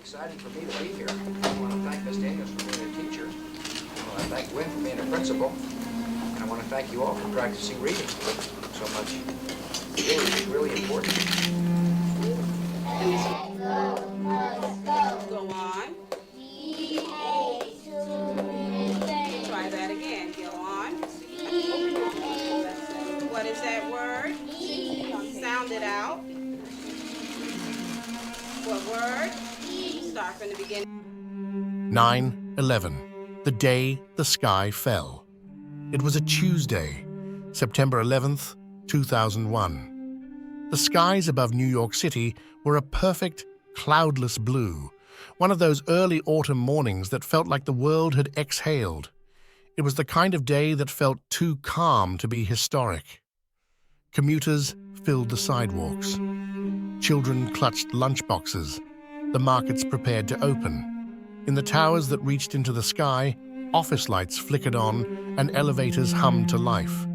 exciting for me to be here. I want to thank Ms. Daniels for being a teacher. I want to thank Wynn for being a principal. And I want to thank you all for practicing reading so much. It's really important. Go on. Try that again. Go on. What is that word? Sound it out. What word? Start from the beginning. 9/11, the day the sky fell. It was a Tuesday, September 11th, 2001. The skies above New York City were a perfect, cloudless blue, one of those early autumn mornings that felt like the world had exhaled. It was the kind of day that felt too calm to be historic. Commuters filled the sidewalks. Children clutched lunchboxes. The markets prepared to open. In the towers that reached into the sky, office lights flickered on and elevators hummed to life.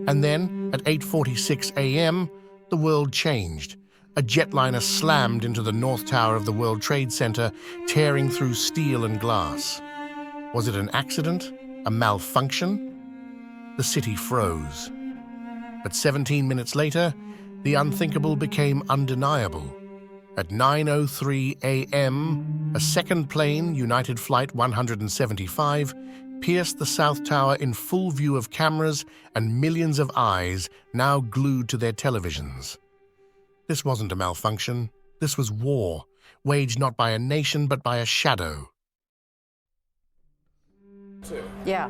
And then, at 8:46 a.m., the world changed. A jetliner slammed into the North Tower of the World Trade Center, tearing through steel and glass. Was it an accident? A malfunction? The city froze. But 17 minutes later, the unthinkable became undeniable. At 9:03 a.m., a second plane, United Flight 175, pierced the South Tower in full view of cameras and millions of eyes now glued to their televisions. This wasn't a malfunction. This was war, waged not by a nation but by a shadow. Yeah.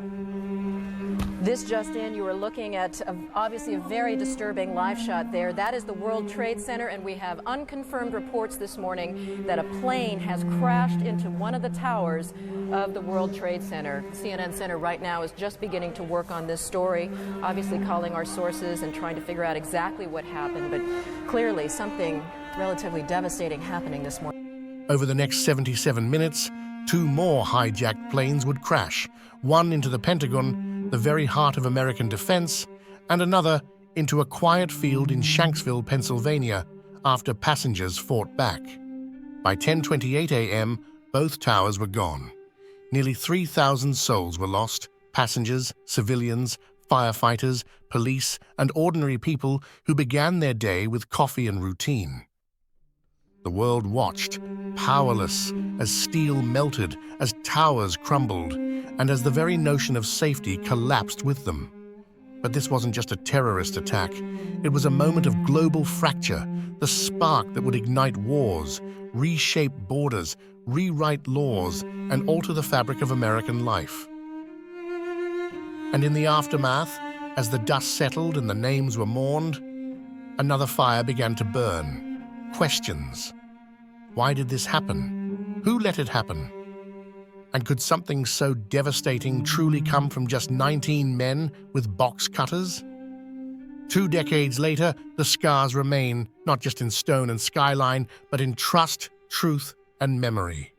This just in, you are looking at obviously a very disturbing live shot there. That is the World Trade Center, and we have unconfirmed reports this morning that a plane has crashed into one of the towers of the World Trade Center. CNN Center right now is just beginning to work on this story, obviously calling our sources and trying to figure out exactly what happened, but clearly something relatively devastating happening this morning. Over the next 77 minutes, two more hijacked planes would crash, one into the Pentagon, the very heart of American defense, and another into a quiet field in Shanksville, Pennsylvania, after passengers fought back. By 10:28 a.m., both towers were gone. Nearly 3,000 souls were lost, passengers, civilians, firefighters, police, and ordinary people who began their day with coffee and routine. The world watched, powerless, as steel melted, as towers crumbled, and as the very notion of safety collapsed with them. But this wasn't just a terrorist attack. It was a moment of global fracture, the spark that would ignite wars, reshape borders, rewrite laws, and alter the fabric of American life. And in the aftermath, as the dust settled and the names were mourned, another fire began to burn. Questions. Why did this happen? Who let it happen? And could something so devastating truly come from just 19 men with box cutters? 2 decades later, the scars remain, not just in stone and skyline, but in trust, truth, and memory.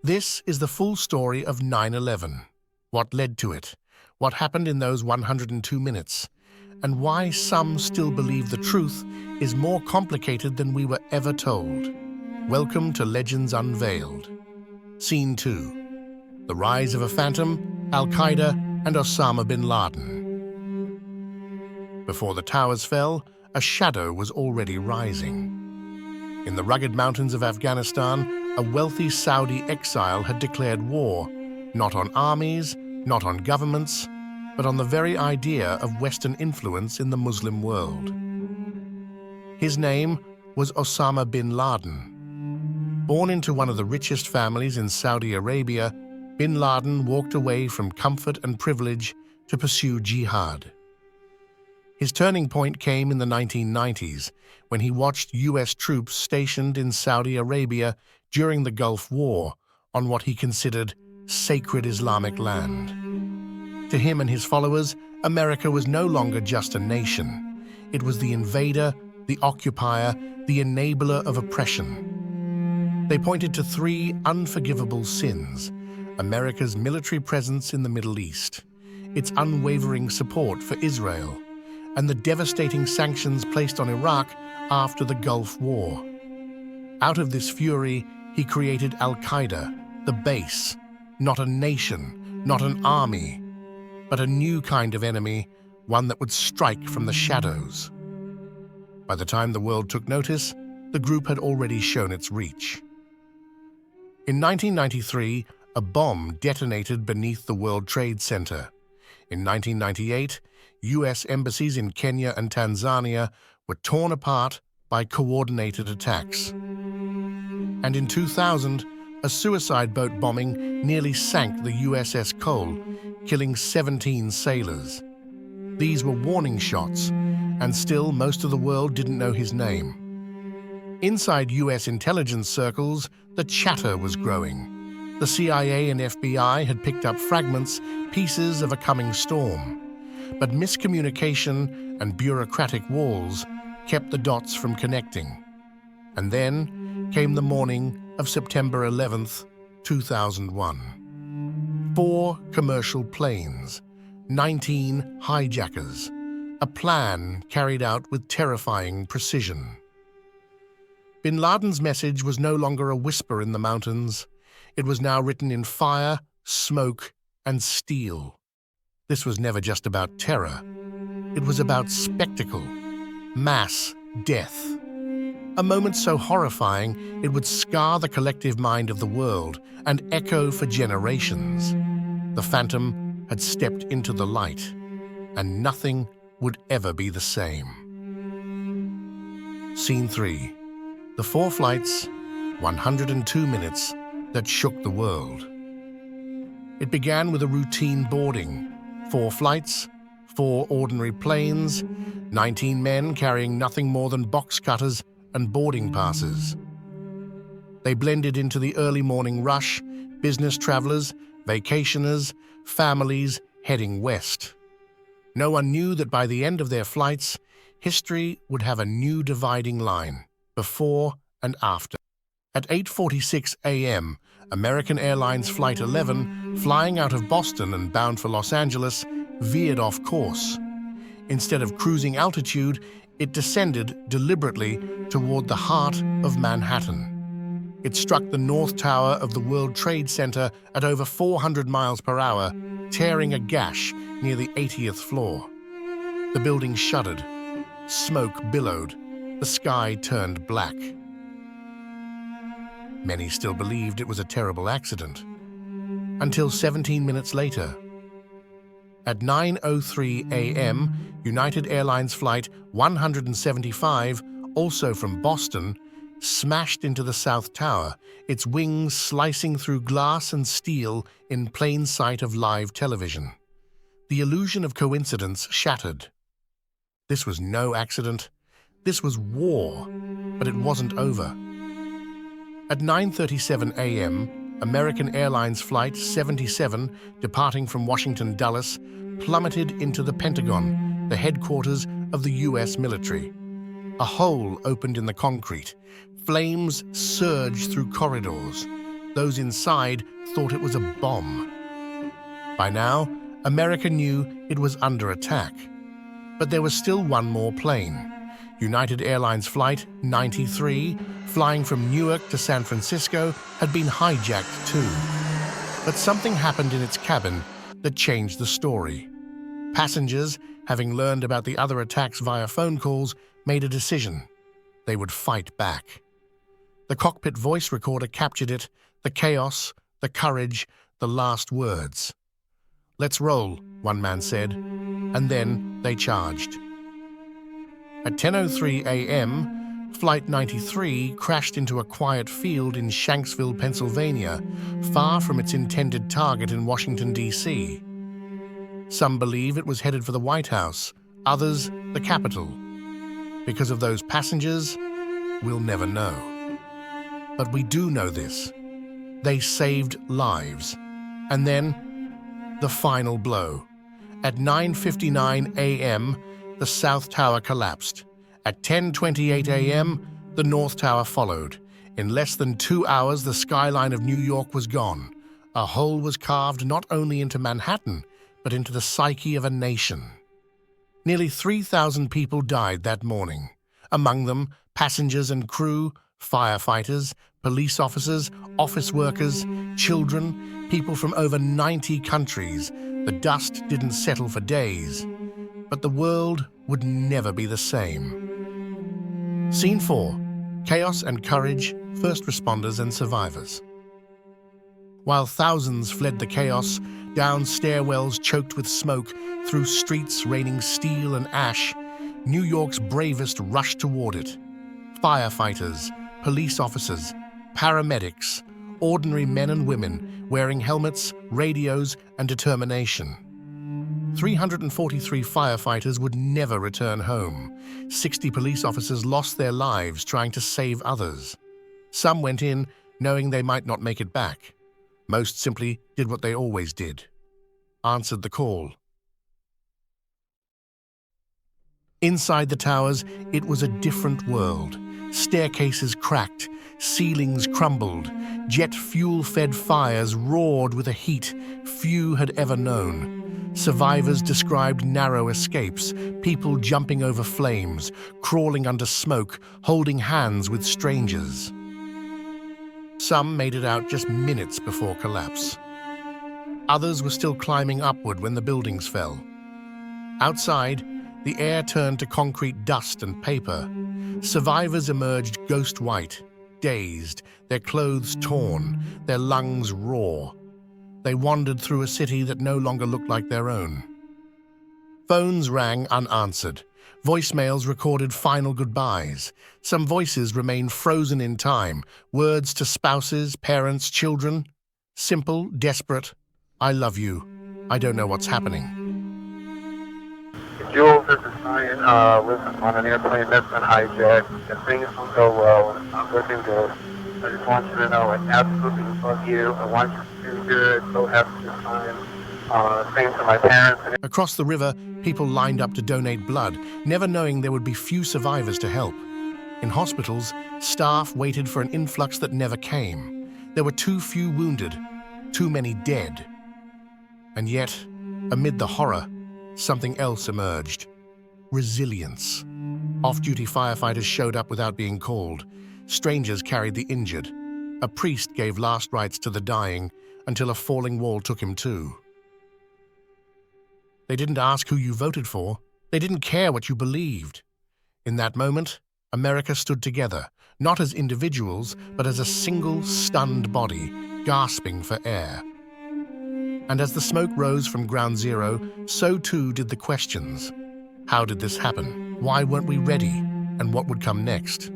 This is the full story of 9/11. What led to it? What happened in those 102 minutes? And why some still believe the truth is more complicated than we were ever told. Welcome to Legends Unveiled. Scene 2. The rise of a phantom, al-Qaeda, and Osama bin Laden. Before the towers fell, a shadow was already rising. In the rugged mountains of Afghanistan, a wealthy Saudi exile had declared war, not on armies, not on governments, but on the very idea of Western influence in the Muslim world. His name was Osama bin Laden. Born into one of the richest families in Saudi Arabia, bin Laden walked away from comfort and privilege to pursue jihad. His turning point came in the 1990s, when he watched U.S. troops stationed in Saudi Arabia during the Gulf War on what he considered sacred Islamic land. To him and his followers, America was no longer just a nation. It was the invader, the occupier, the enabler of oppression. They pointed to 3 unforgivable sins: America's military presence in the Middle East, its unwavering support for Israel, and the devastating sanctions placed on Iraq after the Gulf War. Out of this fury he created al-Qaeda, the base, not a nation, not an army, but a new kind of enemy, one that would strike from the shadows. By the time the world took notice, the group had already shown its reach. In 1993, a bomb detonated beneath the World Trade Center. In 1998, U.S. embassies in Kenya and Tanzania were torn apart by coordinated attacks. And in 2000, a suicide boat bombing nearly sank the USS Cole, killing 17 sailors. These were warning shots, and still most of the world didn't know his name. Inside U.S. intelligence circles, the chatter was growing. The CIA and FBI had picked up fragments, pieces of a coming storm. But miscommunication and bureaucratic walls kept the dots from connecting. And then came the morning of September 11th, 2001. 4 commercial planes, 19 hijackers, a plan carried out with terrifying precision. Bin Laden's message was no longer a whisper in the mountains. It was now written in fire, smoke, and steel. This was never just about terror. It was about spectacle, mass death. A moment so horrifying it would scar the collective mind of the world and echo for generations. The Phantom had stepped into the light, and nothing would ever be the same. Scene 3. The 4 flights, 102 minutes, that shook the world. It began with a routine boarding. 4 flights, 4 ordinary planes, 19 men carrying nothing more than box cutters and boarding passes. They blended into the early morning rush, business travelers, vacationers, families heading west. No one knew that by the end of their flights, history would have a new dividing line, before and after. At 8:46 a.m., American Airlines Flight 11, flying out of Boston and bound for Los Angeles, veered off course. Instead of cruising altitude, it descended deliberately toward the heart of Manhattan. It struck the North Tower of the World Trade Center at over 400 miles per hour, tearing a gash near the 80th floor. The building shuddered. Smoke billowed. The sky turned black. Many still believed it was a terrible accident. Until 17 minutes later. At 9:03 a.m., United Airlines Flight 175, also from Boston, smashed into the South Tower, its wings slicing through glass and steel in plain sight of live television. The illusion of coincidence shattered. This was no accident. This was war, but it wasn't over. At 9:37 a.m., American Airlines Flight 77, departing from Washington Dulles, plummeted into the Pentagon, the headquarters of the U.S. military. A hole opened in the concrete. Flames surged through corridors. Those inside thought it was a bomb. By now, America knew it was under attack. But there was still one more plane. United Airlines Flight 93, flying from Newark to San Francisco, had been hijacked too. But something happened in its cabin that changed the story. Passengers, having learned about the other attacks via phone calls, made a decision. They would fight back. The cockpit voice recorder captured it, the chaos, the courage, the last words. "Let's roll," one man said, and then they charged. At 10:03 a.m., Flight 93 crashed into a quiet field in Shanksville, Pennsylvania, far from its intended target in Washington, D.C. Some believe it was headed for the White House, others the Capitol. Because of those passengers, we'll never know. But we do know this. They saved lives. And then, the final blow. At 9:59 a.m., the South Tower collapsed. At 10:28 a.m., the North Tower followed. In less than 2 hours, the skyline of New York was gone. A hole was carved not only into Manhattan, but into the psyche of a nation. Nearly 3,000 people died that morning. Among them, passengers and crew, Firefighters, police officers, office workers, children, people from over 90 countries. The dust didn't settle for days, but the world would never be the same. Scene 4. Chaos and Courage, First Responders and Survivors. While thousands fled the chaos, down stairwells choked with smoke, through streets raining steel and ash, New York's bravest rushed toward it. Firefighters, police officers, paramedics, ordinary men and women wearing helmets, radios, and determination. 343 firefighters would never return home. 60 police officers lost their lives trying to save others. Some went in knowing they might not make it back. Most simply did what they always did: answered the call. Inside the towers, it was a different world. Staircases cracked, ceilings crumbled, jet fuel-fed fires roared with a heat few had ever known. Survivors described narrow escapes, people jumping over flames, crawling under smoke, holding hands with strangers. Some made it out just minutes before collapse. Others were still climbing upward when the buildings fell. Outside, the air turned to concrete dust and paper. Survivors emerged ghost white, dazed, their clothes torn, their lungs raw. They wandered through a city that no longer looked like their own. Phones rang unanswered. Voicemails recorded final goodbyes. Some voices remained frozen in time, words to spouses, parents, children. Simple, desperate, "I love you. I don't know what's happening." Jules, this is Ryan. Listen, on an airplane that's been hijacked, and things don't go well, and it's not looking good. I just want you to know I absolutely love you. I want you to do good. So happy this time. Same to my parents. Across the river, people lined up to donate blood, never knowing there would be few survivors to help. In hospitals, staff waited for an influx that never came. There were too few wounded, too many dead. And yet, amid the horror, something else emerged: resilience. Off-duty firefighters showed up without being called. Strangers carried the injured. A priest gave last rites to the dying until a falling wall took him too. They didn't ask who you voted for. They didn't care what you believed. In that moment, America stood together, not as individuals, but as a single stunned body, gasping for air. And as the smoke rose from ground zero, so too did the questions. How did this happen? Why weren't we ready? And what would come next?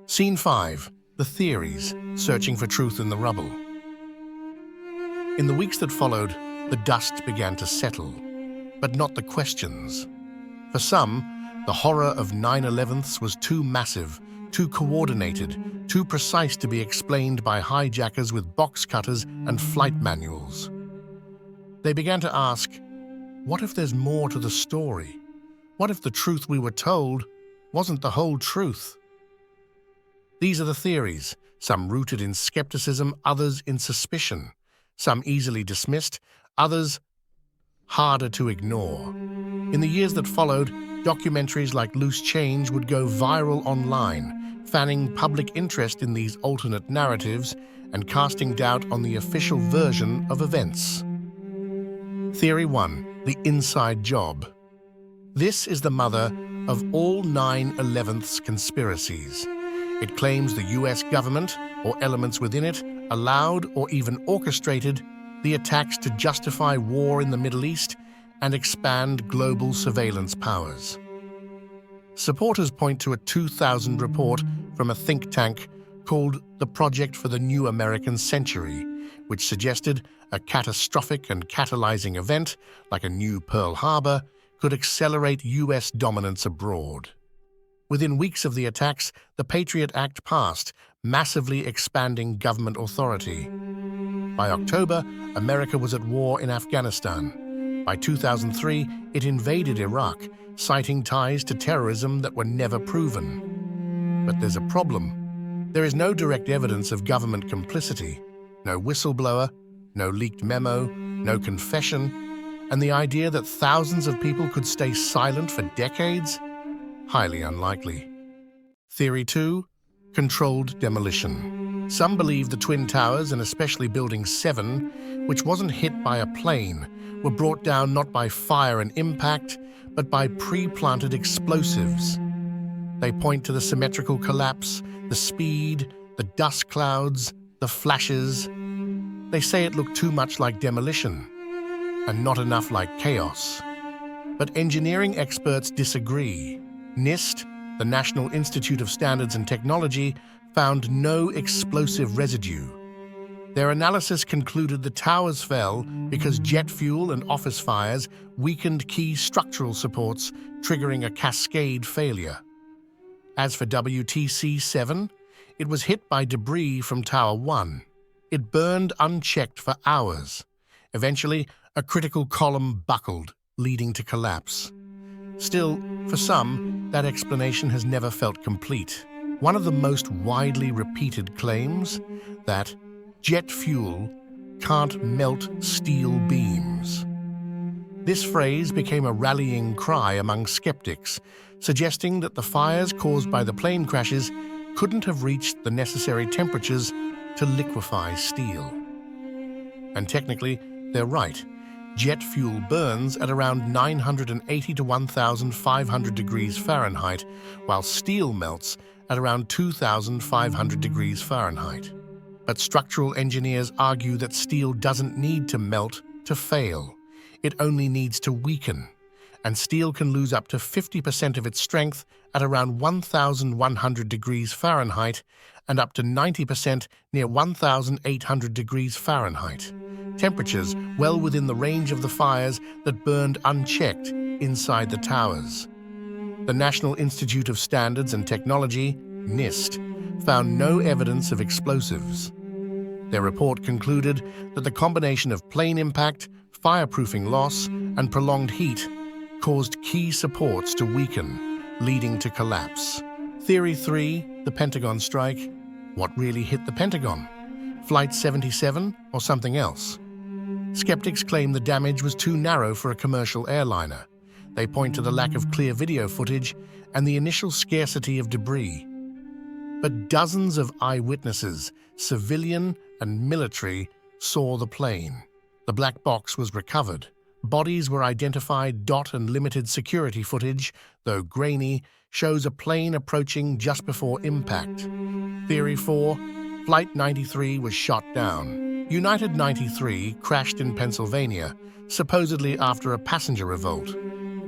Scene 5. The Theories, Searching for Truth in the Rubble. In the weeks that followed, the dust began to settle, but not the questions. For some, the horror of 9/11s was too massive, too coordinated, too precise to be explained by hijackers with box cutters and flight manuals. They began to ask, what if there's more to the story? What if the truth we were told wasn't the whole truth? These are the theories, some rooted in skepticism, others in suspicion, some easily dismissed, others harder to ignore. In the years that followed, documentaries like Loose Change would go viral online, fanning public interest in these alternate narratives and casting doubt on the official version of events. Theory 1. The Inside Job. This is the mother of all 9/11's conspiracies. It claims the US government, or elements within it, allowed or even orchestrated the attacks to justify war in the Middle East and expand global surveillance powers. Supporters point to a 2000 report from a think tank called the Project for the New American Century, which suggested a catastrophic and catalyzing event, like a new Pearl Harbor, could accelerate US dominance abroad. Within weeks of the attacks, the Patriot Act passed, massively expanding government authority. By October, America was at war in Afghanistan. By 2003, it invaded Iraq, citing ties to terrorism that were never proven. But there's a problem. There is no direct evidence of government complicity, no whistleblower, no leaked memo, no confession, and the idea that thousands of people could stay silent for decades? Highly unlikely. Theory 2, controlled demolition. Some believe the Twin Towers, and especially Building 7, which wasn't hit by a plane, were brought down not by fire and impact, but by pre-planted explosives. They point to the symmetrical collapse, the speed, the dust clouds, the flashes. They say it looked too much like demolition and not enough like chaos. But engineering experts disagree. NIST, the National Institute of Standards and Technology, found no explosive residue. Their analysis concluded the towers fell because jet fuel and office fires weakened key structural supports, triggering a cascade failure. As for WTC-7, it was hit by debris from Tower 1. It burned unchecked for hours. Eventually, a critical column buckled, leading to collapse. Still, for some, that explanation has never felt complete. One of the most widely repeated claims, that jet fuel can't melt steel beams. This phrase became a rallying cry among skeptics, suggesting that the fires caused by the plane crashes couldn't have reached the necessary temperatures to liquefy steel. And technically, they're right. Jet fuel burns at around 980 to 1,500 degrees Fahrenheit, while steel melts at around 2,500 degrees Fahrenheit. But structural engineers argue that steel doesn't need to melt to fail. It only needs to weaken, and steel can lose up to 50% of its strength at around 1,100 degrees Fahrenheit and up to 90% near 1,800 degrees Fahrenheit. Temperatures well within the range of the fires that burned unchecked inside the towers. The National Institute of Standards and Technology, NIST, found no evidence of explosives. Their report concluded that the combination of plane impact, fireproofing loss, and prolonged heat caused key supports to weaken, leading to collapse. Theory 3, the Pentagon strike. What really hit the Pentagon? Flight 77 or something else? Skeptics claim the damage was too narrow for a commercial airliner. They point to the lack of clear video footage and the initial scarcity of debris. But dozens of eyewitnesses, civilian and military, saw the plane. The black box was recovered. Bodies were identified. Dot and limited security footage, though grainy, shows a plane approaching just before impact. Theory 4, Flight 93 was shot down. United 93 crashed in Pennsylvania, supposedly after a passenger revolt.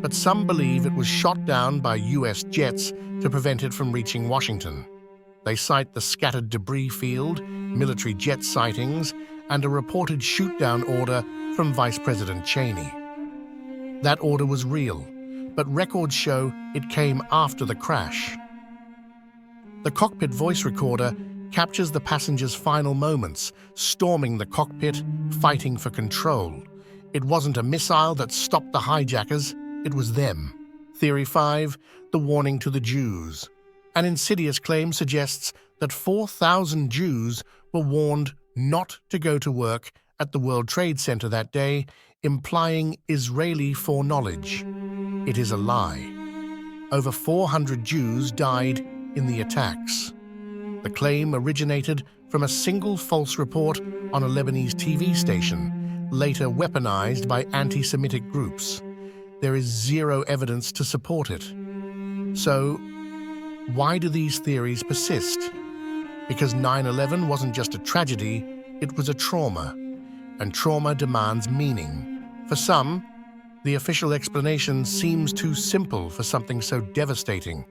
But some believe it was shot down by U.S. jets to prevent it from reaching Washington. They cite the scattered debris field, military jet sightings, and a reported shoot-down order from Vice President Cheney. That order was real, but records show it came after the crash. The cockpit voice recorder captures the passengers' final moments, storming the cockpit, fighting for control. It wasn't a missile that stopped the hijackers, it was them. Theory 5, the warning to the Jews. An insidious claim suggests that 4,000 Jews were warned not to go to work at the World Trade Center that day, implying Israeli foreknowledge. It is a lie. Over 400 Jews died in the attacks. The claim originated from a single false report on a Lebanese TV station, later weaponized by anti-Semitic groups. There is zero evidence to support it. So, why do these theories persist? Because 9/11 wasn't just a tragedy, it was a trauma, and trauma demands meaning. For some, the official explanation seems too simple for something so devastating.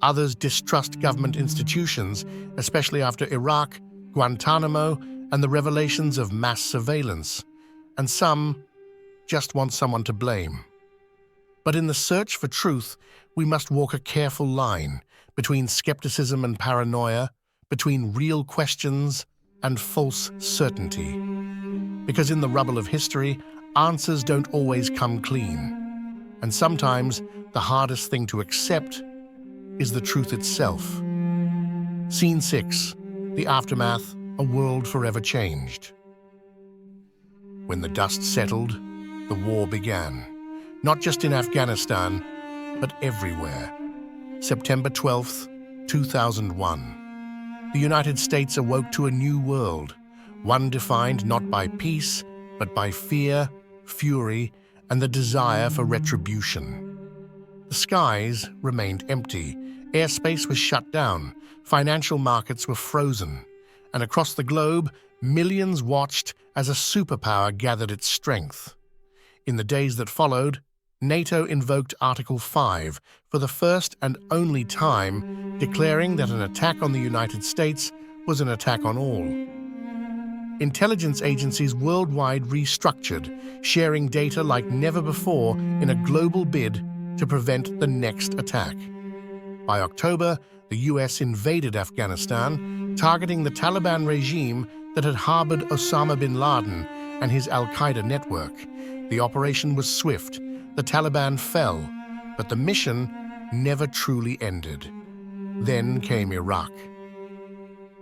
Others distrust government institutions, especially after Iraq, Guantanamo, and the revelations of mass surveillance. And some just want someone to blame. But in the search for truth, we must walk a careful line between skepticism and paranoia, between real questions and false certainty. Because in the rubble of history, answers don't always come clean. And sometimes the hardest thing to accept is the truth itself. Scene 6, the aftermath, a world forever changed. When the dust settled, the war began. Not just in Afghanistan, but everywhere. September 12th, 2001. The United States awoke to a new world, one defined not by peace, but by fear, fury, and the desire for retribution. The skies remained empty, airspace was shut down, financial markets were frozen, and across the globe, millions watched as a superpower gathered its strength. In the days that followed, NATO invoked Article 5 for the first and only time, declaring that an attack on the United States was an attack on all. Intelligence agencies worldwide restructured, sharing data like never before in a global bid to prevent the next attack. By October, the US invaded Afghanistan, targeting the Taliban regime that had harbored Osama bin Laden and his al-Qaeda network. The operation was swift. The Taliban fell, but the mission never truly ended. Then came Iraq.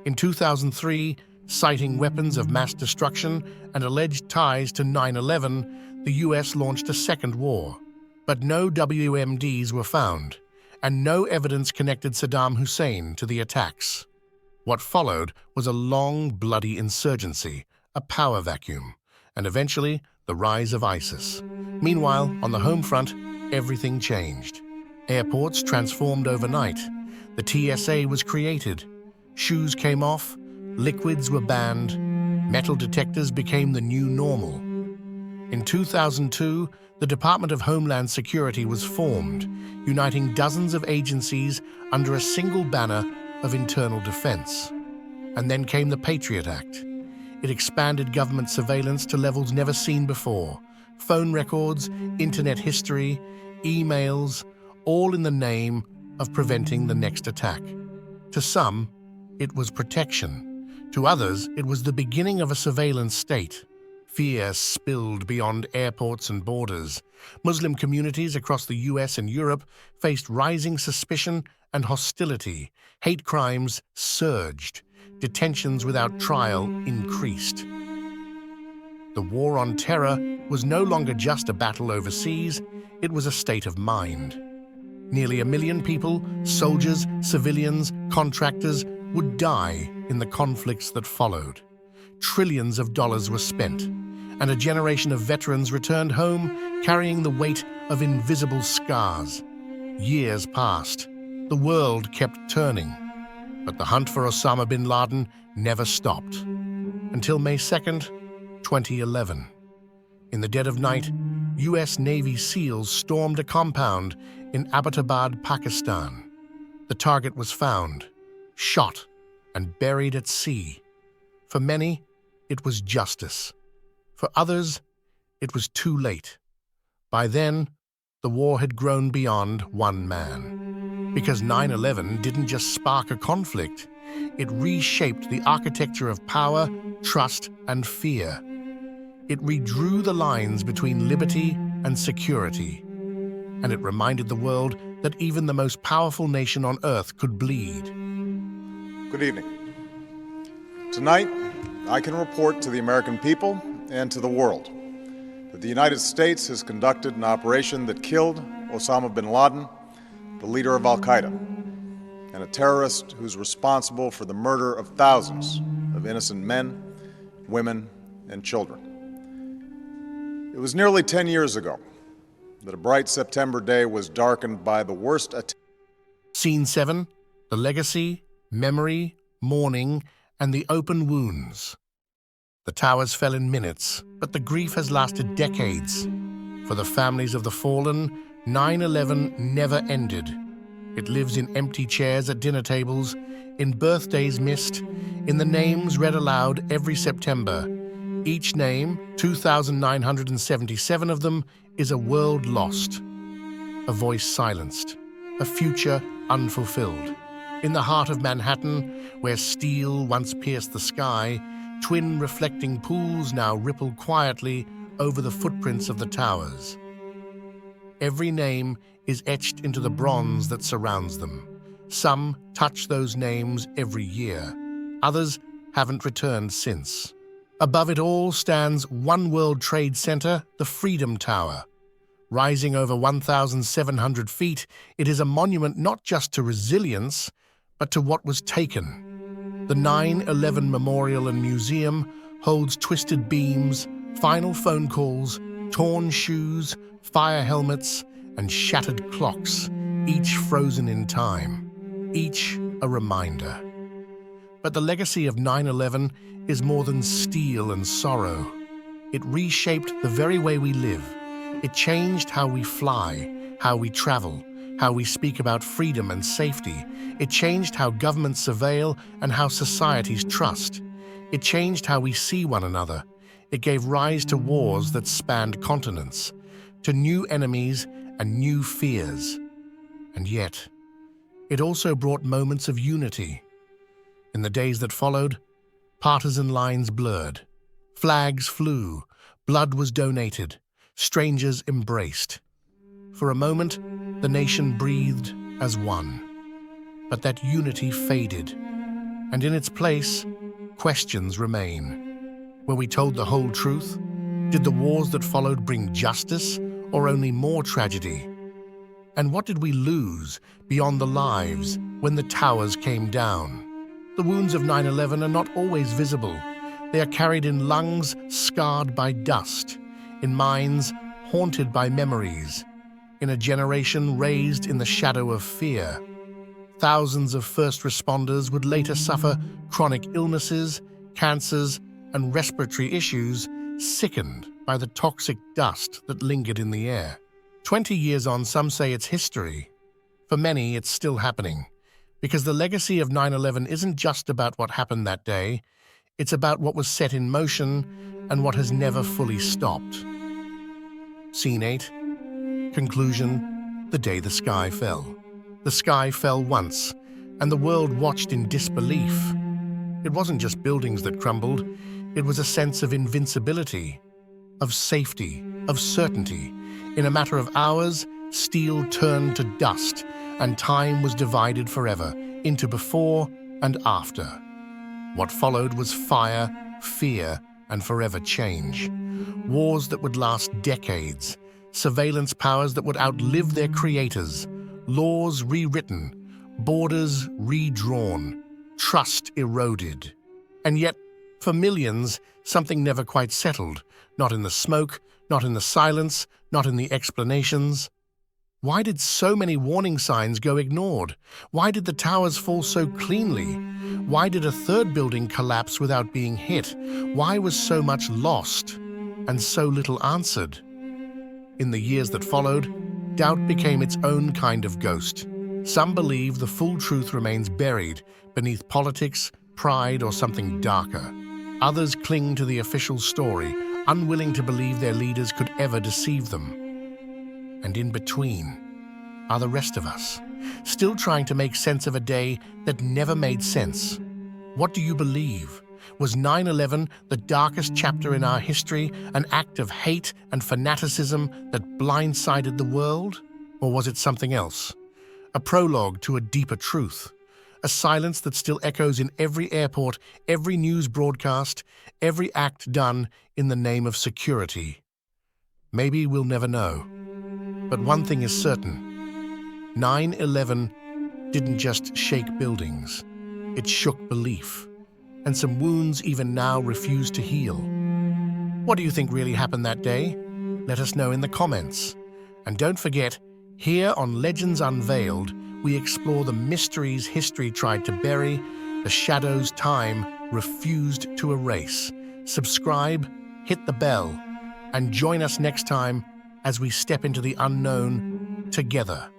In 2003, citing weapons of mass destruction and alleged ties to 9/11, the US launched a second war. But no WMDs were found, and no evidence connected Saddam Hussein to the attacks. What followed was a long, bloody insurgency, a power vacuum, and eventually the rise of ISIS. Meanwhile, on the home front, everything changed. Airports transformed overnight. The TSA was created. Shoes came off. Liquids were banned. Metal detectors became the new normal. In 2002, the Department of Homeland Security was formed, uniting dozens of agencies under a single banner of internal defense. And then came the Patriot Act. It expanded government surveillance to levels never seen before. Phone records, internet history, emails, all in the name of preventing the next attack. To some, it was protection. To others, it was the beginning of a surveillance state. Fear spilled beyond airports and borders. Muslim communities across the US and Europe faced rising suspicion and hostility. Hate crimes surged. Detentions without trial increased. The war on terror was no longer just a battle overseas, it was a state of mind. Nearly 1 million people, soldiers, civilians, contractors, would die in the conflicts that followed. Trillions of dollars were spent, and a generation of veterans returned home carrying the weight of invisible scars. Years passed. The world kept turning. But the hunt for Osama bin Laden never stopped. Until May 2nd, 2011. In the dead of night, US Navy SEALs stormed a compound in Abbottabad, Pakistan. The target was found, shot, and buried at sea. For many, it was justice. For others, it was too late. By then, the war had grown beyond one man. Because 9/11 didn't just spark a conflict, it reshaped the architecture of power, trust, and fear. It redrew the lines between liberty and security. And it reminded the world that even the most powerful nation on earth could bleed. Good evening. Tonight, I can report to the American people and to the world that the United States has conducted an operation that killed Osama bin Laden, the leader of al-Qaeda, and a terrorist who's responsible for the murder of thousands of innocent men, women, and children. It was nearly 10 years ago that a bright September day was darkened by the worst attack. Scene 7, the legacy, memory, mourning, and the open wounds. The towers fell in minutes, but the grief has lasted decades. For the families of the fallen, 9/11 never ended. It lives in empty chairs at dinner tables, in birthdays missed, in the names read aloud every September. Each name, 2,977 of them, is a world lost, a voice silenced, a future unfulfilled. In the heart of Manhattan, where steel once pierced the sky, twin reflecting pools now ripple quietly over the footprints of the towers. Every name is etched into the bronze that surrounds them. Some touch those names every year. Others haven't returned since. Above it all stands One World Trade Center, the Freedom Tower. Rising over 1,700 feet, it is a monument not just to resilience, but to what was taken. The 9/11 Memorial and Museum holds twisted beams, final phone calls, torn shoes, fire helmets, and shattered clocks, each frozen in time, each a reminder. But the legacy of 9/11 is more than steel and sorrow. It reshaped the very way we live. It changed how we fly, how we travel, how we speak about freedom and safety. It changed how governments surveil and how societies trust. It changed how we see one another. It gave rise to wars that spanned continents, to new enemies and new fears. And yet, it also brought moments of unity. In the days that followed, partisan lines blurred. Flags flew, blood was donated, strangers embraced. For a moment, the nation breathed as one. But that unity faded, and in its place, questions remain. Were we told the whole truth? Did the wars that followed bring justice, or only more tragedy? And what did we lose beyond the lives when the towers came down? The wounds of 9/11 are not always visible. They are carried in lungs scarred by dust, in minds haunted by memories, in a generation raised in the shadow of fear. Thousands of first responders would later suffer chronic illnesses, cancers, and respiratory issues, sickened by the toxic dust that lingered in the air. 20 years on, some say it's history. For many, it's still happening. Because the legacy of 9/11 isn't just about what happened that day, it's about what was set in motion and what has never fully stopped. Scene 8. Conclusion: the day the sky fell. The sky fell once, and the world watched in disbelief. It wasn't just buildings that crumbled, it was a sense of invincibility, of safety, of certainty. In a matter of hours, steel turned to dust, and time was divided forever into before and after. What followed was fire, fear, and forever change. Wars that would last decades, surveillance powers that would outlive their creators, laws rewritten, borders redrawn, trust eroded. And yet, for millions, something never quite settled, not in the smoke, not in the silence, not in the explanations. Why did so many warning signs go ignored? Why did the towers fall so cleanly? Why did a third building collapse without being hit? Why was so much lost and so little answered? In the years that followed, doubt became its own kind of ghost. Some believe the full truth remains buried beneath politics, pride, or something darker. Others cling to the official story, unwilling to believe their leaders could ever deceive them. And in between are the rest of us, still trying to make sense of a day that never made sense. What do you believe? Was 9/11 the darkest chapter in our history, an act of hate and fanaticism that blindsided the world? Or was it something else? A prologue to a deeper truth? A silence that still echoes in every airport, every news broadcast, every act done in the name of security? Maybe we'll never know. But one thing is certain: 9/11 didn't just shake buildings, it shook belief. And some wounds even now refuse to heal. What do you think really happened that day? Let us know in the comments. And don't forget, here on Legends Unveiled, we explore the mysteries history tried to bury, the shadows time refused to erase. Subscribe, hit the bell, and join us next time as we step into the unknown together.